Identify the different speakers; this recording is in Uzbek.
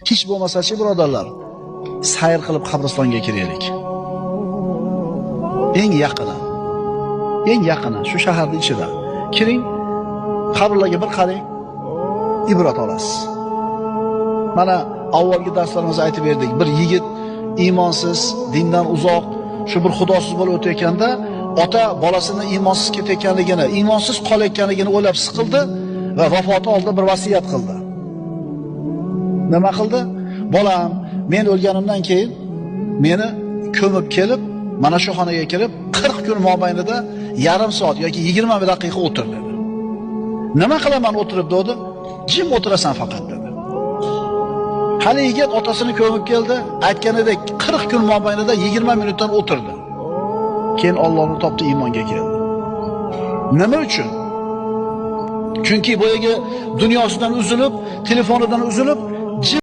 Speaker 1: Hech bo'lmasa-chi, birodarlar, sayr qilib qabristonga kiraylik. Eng yaqini shu shaharning ichida. Kiring, qabrlarga bir qarang, ibrat olasiz. Mana avvalgi darslarimizda aytib berdik, bir yigit iymonsiz, dindan uzoq, shu bir xudosiz bo'lib o'tayotganda, ota bolasini iymonsiz ketayotganligini, iymonsiz qolayotganligini o'ylab siqildi va vafoti oldida bir vasiyat qildi. Nima qildi? Bolam, men o'lganimdan keyin meni ko'mib kelib, mana shu xonaga kirib, 40 kun mobaynida yarim soat yoki 20 daqiqa o'tir dedi. Nima qilaman o'tirib dedi? Jim o'tirasan faqat dedi. Hali yigit otasini ko'mib keldi, aytganidek 40 kun mobaynida 20 minutdan o'tirdi. Keyin Allohni topdi, iymonga keldi. Nima uchun? Chunki boyaga dunyosidan uzilib, telefonidan uzilib,